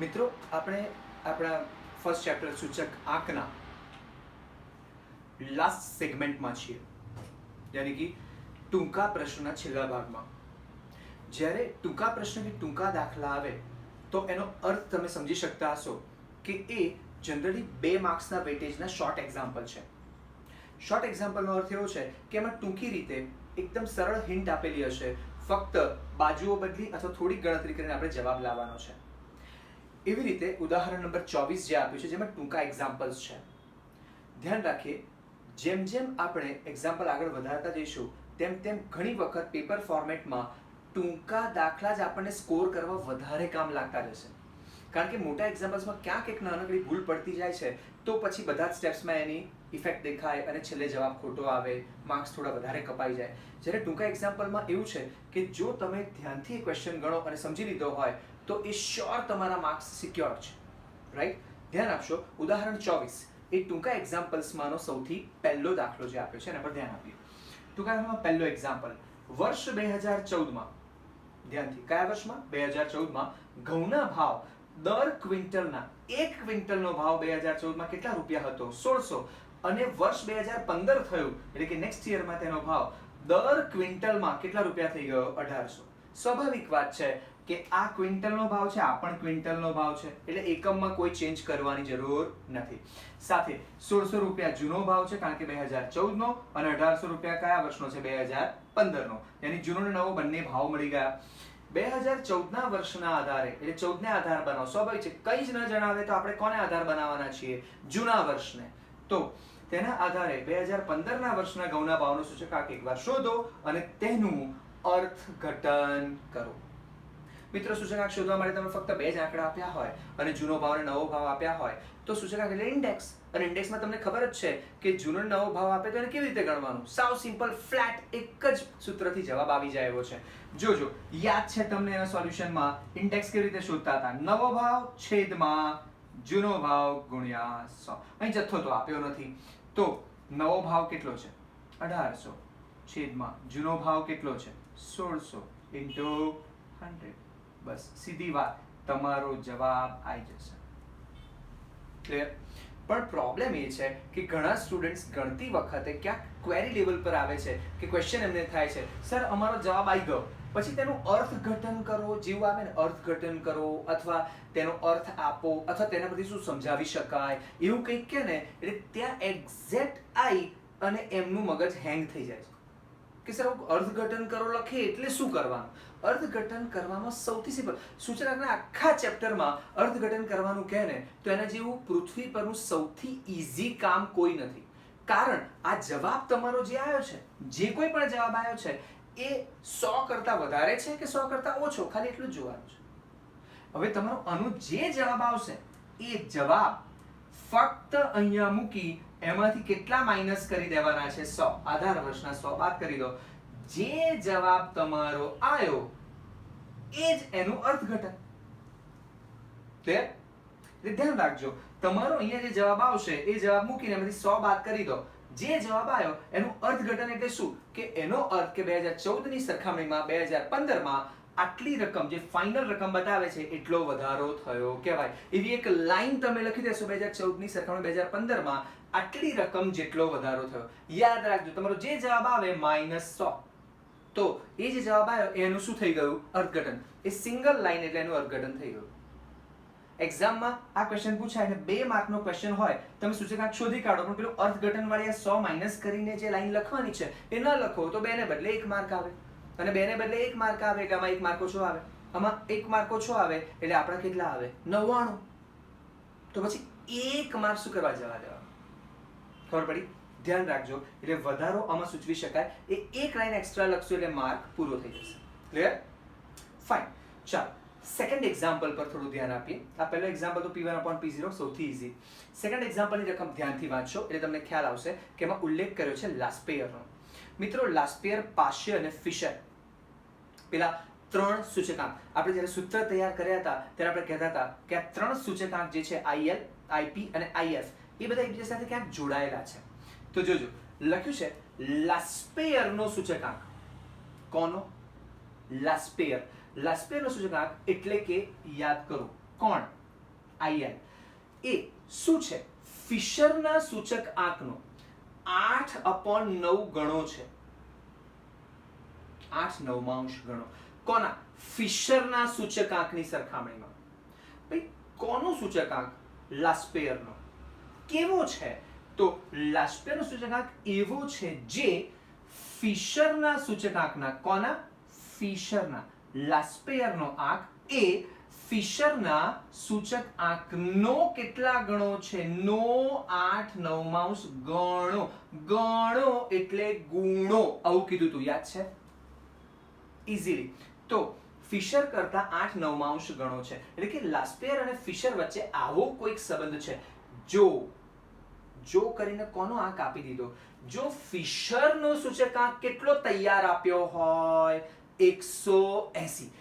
મિત્રો આપણે આપણા ફર્સ્ટ ચેપ્ટર સૂચક આંકના લાસ્ટ સેગમેન્ટમાં છીએ, યાની કે ટૂંકા પ્રશ્નના છેલ્લા ભાગમાં. જ્યારે ટૂંકા પ્રશ્ન કે ટૂંકા દાખલા આવે તો એનો અર્થ તમે સમજી શકતા હશો કે એ જનરલી 2 માર્ક્સના વેટેજના શોર્ટ એક્ઝામ્પલ છે. શોર્ટ એક્ઝામ્પલનો અર્થ એવો છે કે એમાં ટૂંકી રીતે એકદમ સરળ હિન્ટ આપેલી હશે, ફક્ત બાજુઓ બદલી અથવા થોડીક ગણતરી કરીને આપણે જવાબ લાવવાનો છે. એવી રીતે ઉદાહરણ નંબર 24 જે આપ્યું છે જેમાં ટૂંકા એક્ઝામ્પલ્સ છે. ધ્યાન રાખીએ, જેમ જેમ આપણે એક્ઝામ્પલ આગળ વધારતા જઈશું તેમ તેમ ઘણી વખત પેપર ફોર્મેટમાં ટૂંકા દાખલા જ આપણને સ્કોર કરવા વધારે કામ લાગતા જશે. કારણ કે મોટા એક્ઝામ્પલ્સમાં ક્યાંક એક નાનકડી ભૂલ પડતી જાય છે તો પછી બધા જ સ્ટેપ્સમાં એની ઇફેક્ટ દેખાય અને છેલ્લે જવાબ ખોટો આવે, માર્ક્સ થોડા વધારે કપાઈ જાય. જ્યારે ટૂંકા એક્ઝામ્પલમાં એવું છે કે જો તમે ધ્યાનથી એ ક્વેશ્ચન ગણો અને સમજી લીધો હોય તો એ શ્યોર તમારા માર્ક્સ સિક્યોર છે. રાઈટ? ધ્યાન આપશો. ઉદાહરણ 24 એ ટૂંકા એક્ઝામ્પલ્સમાંનો સૌથી પહેલો દાખલો જે આપ્યો છે એના પર ધ્યાન આપીએ. ટૂંકામાં પહેલો એક્ઝામ્પલ, વર્ષ 2014માં, ધ્યાનથી, કયા વર્ષમાં? 2014માં ઘઉંના ભાવ દર ક્વિન્ટલના 1 ક્વિન્ટલનો ભાવ 2014માં કેટલા રૂપિયા હતો? 1600. અને વર્ષ 2015 થયું એટલે કે નેક્સ્ટ યરમાં તેનો ભાવ દર ક્વિન્ટલમાં કેટલા રૂપિયા થઈ ગયો? 1800. સ્વાભાવિક વાત છે કે આ ક્વિન્ટલનો ભાવ છે, આ પણ ક્વિન્ટલનો ભાવ છે, એટલે એકમમાં કોઈ ચેન્જ કરવાની જરૂર નથી. સાથે 1600 રૂપિયા જૂનો ભાવ છે કારણ કે 2014નો, અને 1800 રૂપિયા કયા વર્ષનો છે? 2015નો. યાની જૂનો અને નવો બંને ભાવ મળી ગયા. 2014ના વર્ષના આધારે, એટલે 14ને આધાર બનાવો. સ્વાભાવિક છે, કંઈ જ ન જણાવે તો આપણે કોને આધાર બનાવવાના છીએ? જૂના વર્ષને. તો તેના આધારે 2015ના વર્ષના ઘઉંના ભાવનો સૂચકાંક એકવાર શોધો અને તેનું અર્થઘટન કરો. મિત્રો, સૂચકાંક શોધવા માટે તમે ફક્ત 2 જ આંકડા આપ્યા હોય અને જૂનો ભાવ અને નવો ભાવ આપ્યા હોય તો સૂચકાંક એટલે ઇન્ડેક્સ. અને ઇન્ડેક્સમાં તમને ખબર જ છે કે જૂનો અને નવો ભાવ આપે તો એને કેવી રીતે ગણવાનું? સાવ સિમ્પલ, ફ્લેટ, એક જ સૂત્રથી જવાબ આવી જાય એવો છે. જોજો, યાદ છે તમને એના સોલ્યુશનમાં ઇન્ડેક્સ કેવી રીતે શોધતા હતા? નવો ભાવ છેદમાં જૂનો ભાવ ગુણ્યા 100. અહીં જથ્થો તો આપ્યો નથી, તો નવો ભાવ કેટલો છે? 1800 છેદમાં જૂનો ભાવ કેટલો છે? 1600 ઇન્ટુ 100. બસ, સીધી વાત, તમારો જવાબ આવી જશે. ક્લિયર? પણ પ્રોબ્લેમ એ છે કે ઘણા સ્ટુડન્ટ્સ ગણતી વખતે ક્યાંક ક્વેરી લેવલ પર આવે છે કે ક્વેશ્ચન એમને થાય છે, સર અમારો જવાબ આવી ગયો, પછી તેનું અર્થઘટન કરો, જેવું આવે ને અર્થઘટન કરો, અથવા તેનો અર્થ આપો, અથવા તેના પરથી શું સમજાવી શકાય, એવું કંઈક કે ને, એટલે ત્યાં એક્ઝેક્ટ આવી અને એમનું મગજ હેંગ થઈ જાય છે કે સર અર્થઘટન કરો લખીએ એટલે શું કરવાનું? અર્થઘટન કરવામાં સૌથી સિમ્પલ, સૂચકાંકના આખા ચેપ્ટરમાં અર્થઘટન કરવાનું કહે ને તો એના જેવું પૃથ્વી પરનું સૌથી ઈઝી કામ કોઈ નથી. કારણ આ જવાબ તમારો જે આવ્યો છે, જે કોઈ પણ જવાબ આવ્યો છે એ 100 કરતા વધારે છે કે 100 કરતા ઓછો, ખાલી એટલું જ જોવાનું છે. હવે તમારો આનો જે જવાબ આવશે એ જવાબ ફક્ત અહીંયા મૂકી એમાંથી કેટલા માઇનસ કરી દેવાના છે? 100. આધાર વર્ષના 100 બાદ કરી દો. જે જવાબ તમારો આવ્યો એ જ એનું અર્થઘટન. ક્લિયર? એટલે ધ્યાન રાખજો, તમારો અહીંયા જે જવાબ આવશે એ જવાબ મૂકીને એમાંથી 100 બાદ કરી દો. જે જવાબ આવ્યો એનું અર્થઘટન એટલે શું? કે એનો અર્થ કે 2014ની સરખામણીમાં 2015માં આટલી રકમ, જે ફાઇનલ રકમ બતાવે છે એટલો વધારો થયો કહેવાય. એવી એક લાઈન તમે લખી દેશો 2014ની સરખામણી 2015માં આટલી રકમ જેટલો વધારો થયો. યાદ રાખજો, તમારો જે જવાબ આવે -100, તો એ જે જવાબ આવ્યો એનું શું થઈ ગયું? અર્થઘટન. એ સિંગલ લાઈન એટલે એનું અર્થઘટન થઈ ગયું. એક્ઝામમાં આ ક્વેશ્ચન પૂછાય અને 2 માર્કનો ક્વેશ્ચન હોય, તમે સૂચકાંક શોધી કાઢો, પણ પેલું અર્થઘટન વાળી આ 100 માઇનસ કરીને જે લાઈન લખવાની છે એ ન લખો તો 2 ને બદલે 1 માર્ક આવે, અને 2 ને બદલે 1 માર્ક આવે એટલે આમાં 1 માર્ક ઓછો આવે. આમાં 1 માર્ક ઓછો આવે એટલે આપણા કેટલા આવે? 99. તો પછી 1 માર્ક શું કરવા જવા દેવા? ખબર પડી? ધ્યાન રાખજો, એટલે વધારો આમાં સૂચવી શકાય. એ એક લાઈન એક્સ્ટ્રા લખશો એટલે માર્ક પૂરો થઈ જશે. ક્લિયર? ફાઇન. ચાલો સેકન્ડ એક્ઝામ્પલ પર થોડું ધ્યાન આપીએ. આ પહેલો એક્ઝામ્પલ તો P1/P0 સૌથી ઈઝી. સેકન્ડ એક્ઝામ્પલની રકમ ધ્યાનથી વાંચો એટલે તમને ખ્યાલ આવશે કે એમાં ઉલ્લેખ કર્યો છે લાસ્પેયરનો. મિત્રો, લાસ્પેયર, પાશ્ય અને ફિશર, પેલા 3 સૂચકાંક, આપણે જ્યારે સૂત્ર તૈયાર કર્યા હતા ત્યારે આપણે કહેતા હતા કે આ 3 સૂચકાંક જે છે IL, IP અને IF, એ બધા એકબીજા સાથે ક્યાંક જોડાયેલા છે. તો જોજો, લખ્યું છે લાસ્પેયરનો સૂચકાંક. કોનો? લાસ્પેયર. લાસ્પેયરનો સૂચકાંક એટલે કે યાદ કરો, કોણ? IL એ શું છે? ફિશરના સૂચક આંકનો 8/9 ગણો છે. 8/9 ગણો. કોના? ફિશરના સૂચકાંકની સરખામણીમાં. ભાઈ કોનો સૂચકાંક? લાસ્પેયરનો. કેવો છે? તો લાસ્પેયરનો સૂચકાંક એવો છે જે ફિશરના સૂચકાંકના, કોના? ફિશરના. લાસ્પેયરનો આંક એ ફિશરના સૂચકાંકનો કેટલા ગણો છે? નો 8/9 ગણો. ગણો એટલે ગુણો. આવું કીધું તું, યાદ છે? ઇઝીલી. તો ફિશર કરતા 8/9 ગણો છે. એટલે કે લાસ્પેયર અને ફિશર વચ્ચે આવો કોઈક સંબંધ છે. જો કરીને કોનો આંક આપી દીધો? જો ફિશરનો સૂચકાંક કેટલો તૈયાર આપ્યો હોય? 180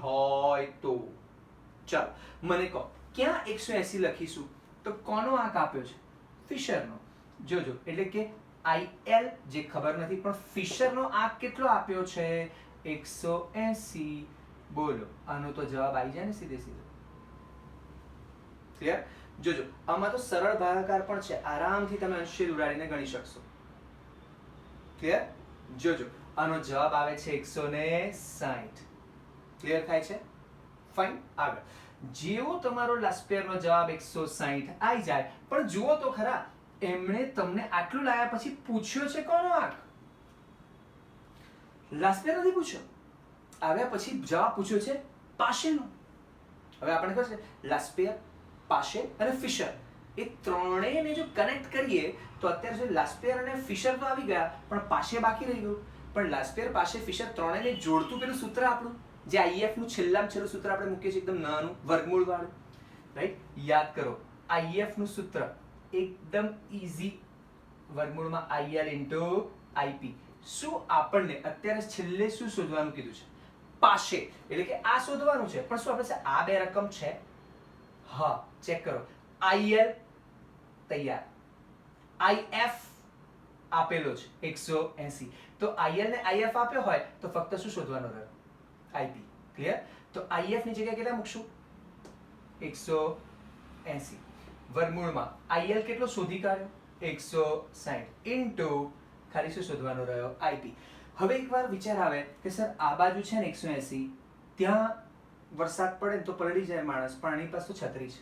હોય તો ચાલો મને કહો, ક્યાં 180 લખીશું? તો કોનો આંક આપ્યો છે? ફિશરનો. જોજો, એટલે કે IL જે ખબર નથી, પણ ફિશરનો આંક કેટલો આપ્યો છે? 180. બોલો, આનો તો જવાબ આવી જાય ને સીધે સીધો. ક્લિયર? જોજો, આમાં તો સરળ ભાગાકાર પણ છે, આરામથી તમે અંશછેદ ઉડાડીને ગણી શકશો. ક્લિયર? જોજો, આનો જવાબ આવે છે 160. ક્લિયર થાય છે? ફાઇન. આગળ જેવો તમારો લાસ્પેયરનો જવાબ 160 આવી જાય, પણ જુઓ તો ખરા, એમણે તમને આટલું લાયા પછી પૂછ્યો છે કોનો આંક? લાસ્પેયર નથી પૂછ્યો. આવ્યા પછી જવાબ પૂછ્યો છે પાશેનો. હવે આપણે ખબર છે લાસ્પેયર, પાશે અને ફિશર એ ત્રણેયને જો કનેક્ટ કરીએ તો અત્યારે જો લાસ્પેયર અને ફિશર તો આવી ગયા, પણ પાશે બાકી રહી ગયું. પણ લાસ્પેયર, પાશે, ફિશર ત્રણેયને જોડતું પેલું સૂત્ર આપણું, જે IF નું છેલ્લામાં છેલ્લું સૂત્ર આપણે મૂકીએ છીએ, એકદમ નાનું વર્ગમૂળ વાળું. રાઈટ? યાદ કરો, IF નું સૂત્ર એકદમ ઈઝી, વર્ગમૂળમાં IL * IP. શું આપણને અત્યારે છેલ્લે શું શોધવાનું કીધું છે? પાશે. એટલે કે આ શોધવાનું છે, પણ શું આપણે આ બે રકમ છે? હા, ચેક કરો. IL તૈયાર, IF આપેલો છે 180. તો IL ને IF આપ્યો હોય તો ફક્ત શું શોધવાનું રહ્યું? IP. ક્લિયર? તો IF ની જગ્યાએ કેટલા મૂકશું? 180 વર્ગમૂળમાં IL કેટલો શોધી કાઢ્યો? 160 * ખાલી શું શોધવાનો રહ્યો? IP. હવે એકવાર વિચાર આવે કે સર આ બાજુ છે ને 180, ત્યાં વરસાદ પડે ને તો પલળી જાય માણસ, પણ આની પાસે તો છત્રી છે.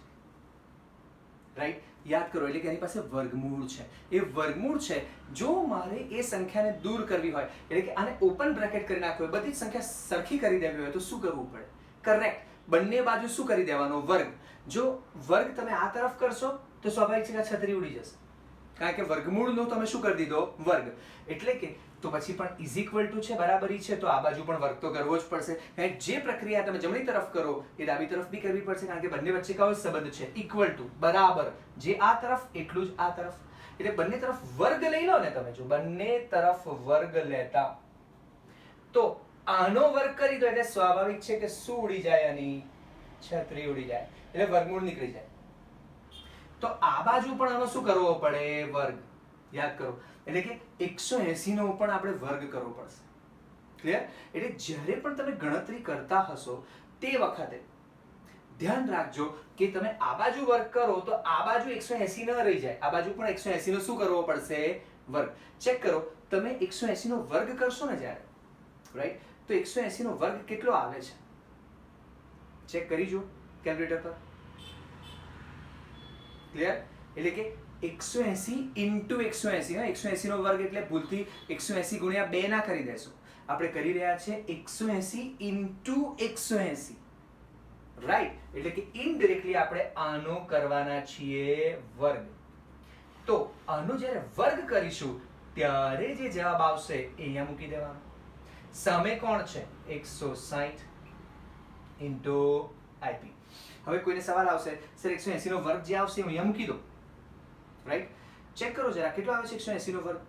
રાઈટ? યાદ કરો, એટલે કે એની પાસે વર્ગમૂળ છે. એ વર્ગમૂળ છે. જો મારે એ સંખ્યાને દૂર કરવી હોય, એટલે કે આને ઓપન બ્રેકેટ કરી નાખવું હોય, બધી જ સંખ્યા સરખી કરી દેવી હોય, તો શું કરવું પડે? કરેક્ટ, બંને બાજુ શું કરી દેવાનો? વર્ગ. જો વર્ગ તમે આ તરફ કરશો તો સ્વાભાવિક છે કે છત્રી ઉડી જશે, કારણ કે વર્ગમૂળનો તમે શું કરી દીધો? વર્ગ. એટલે કે તો પછી પણ ઇઝ ઇક્વલ ટુ છે, બરાબરી છે, તો આ બાજુ પણ વર્ગ તો કરવો જ પડશે. જે પ્રક્રિયા તમે જમણી તરફ કરો એ ડાબી તરફ બી કરવી પડશે, કારણ કે બંને વચ્ચે કયો સંબંધ છે? ઇક્વલ ટુ, બરાબર. જે આ તરફ એટલું જ આ તરફ. એટલે બંને તરફ વર્ગ લઈ લો ને તમે, જો બંને તરફ વર્ગ લેતા તો આનો વર્ગ કરી દો એટલે સ્વાભાવિક છે કે શું ઉડી જાય? આની છત્રી ઉડી જાય, એટલે વર્ગમૂળ નીકળી જાય. તો આ બાજુ પણ આનો શું કરવો પડે? વર્ગ. યાદ કરો, એટલે કે 180 નો પણ આપણે વર્ગ કરવો પડશે. ક્લિયર? એટલે જ્યારે પણ તમે ગણતરી કરતા હશો તે વખતે ધ્યાન રાખજો કે તમે આ બાજુ વર્ગ કરો તો આ બાજુ 180 ન રહી જાય, આ બાજુ પણ 180 નો શું કરવો પડશે? વર્ગ. ચેક કરો, તમે 180 નો વર્ગ કરશો ને જ્યારે, રાઈટ, તો 180 નો વર્ગ કેટલો આવે છે? ચેક કરી જુઓ કેલ્ક્યુલેટર પર. ક્લિયર? એટલે કે 180 * 180. 180 નો વર્ગ એટલે ભૂલથી 180 × 2 ના કરી દેશો. આપણે કરી રહ્યા છે 180 * 180. રાઈટ? એટલે કે ઇનડાયરેક્ટલી આપણે આનો કરવાના છીએ વર્ગ. તો આનો જ્યારે વર્ગ કરીશું ત્યારે જે જવાબ આવશે એ અહીંયા મૂકી દેવાનો. સામે કોણ છે? 160 * IP. હવે કોઈને સવાલ આવશે, સર 180 નો વર્ગ જે આવશે અહીંયા મૂકી દો. રાઈટ? ચેક કરો જરા કેટલો આવે છે 180 નો વર્ગ?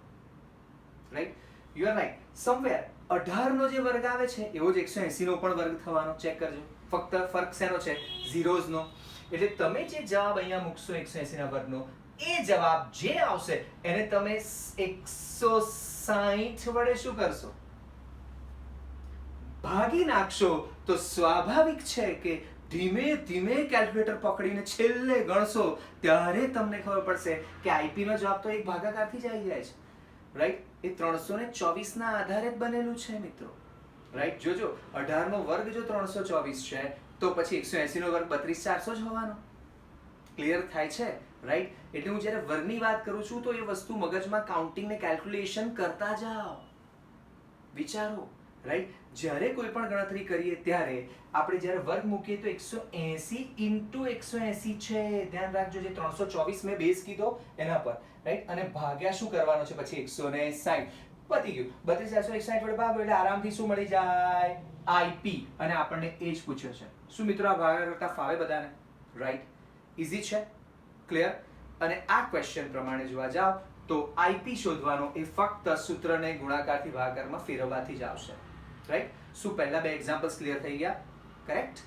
Right? You are right. Somewhere 18 નો જે વર્ગ આવે છે એવો જ 180 નો પણ વર્ગ થવાનો. ચેક કરજો. ફક્ત ફરક શેનો છે? ઝીરોઝ નો. એટલે તમે જે જવાબ અહીંયા મૂકશો 180 ના વર્ગનો, એ જવાબ જે આવશે એને તમે 160 વડે શું કરશો? ભાગી નાખશો. તો સ્વાભાવિક છે કે ધીમે ધીમે કેલ્ક્યુલેટર પકડીને છેલ્લે ગણશો ત્યારે તમને ખબર પડશે કે આઈપી નો જવાબ તો એક ભાગાકારથી જ આવી જાય છે, રાઈટ? એ 324 ના આધારે જ બનેલું છે મિત્રો, રાઈટ? જોજો 18 નો વર્ગ જો 324 છે તો પછી 180 નો વર્ગ 32400 જ હોવાનો. ક્લિયર થાય છે, રાઈટ? એટલે હું જ્યારે વર્ગની વાત કરું છું તો એ વસ્તુ મગજમાં કાઉન્ટિંગ ને કેલ્ક્યુલેશન કરતા જાઓ, વિચારો, રાઈટ? જ્યારે કોઈ પણ ગણતરી કરીએ ત્યારે આપણે જ્યારે વર્ગ મૂકીએ તો 180 ઇન્ટુ 180 છે, ધ્યાન રાખજો. જે 324 મેં બેઝ કીધો એના પર, રાઈટ? અને ભાગ્યા શું કરવાનો છે પછી 160. પતી ગયું. 32461 વડે ભાગો એટલે આરામથી શું મળી જાય? આઈપી. અને આપણને એ જ પૂછ્યો છે. શું મિત્રો આ ભાગાકાર કરતા ફાવે બધાને? રાઈટ? ઈઝી છે, ક્લિયર? અને આ ક્વેશ્ચન પ્રમાણે જોવા જાવ તો આઈપી શોધવાનો એ ફક્ત સૂત્રને ગુણાકારથી ભાગાકારમાં ફેરવવાથી જ આવશે, રાઈટ? શું પહેલા બે એક્ઝામ્પલ્સ ક્લિયર થઈ ગયા? કરેક્ટ?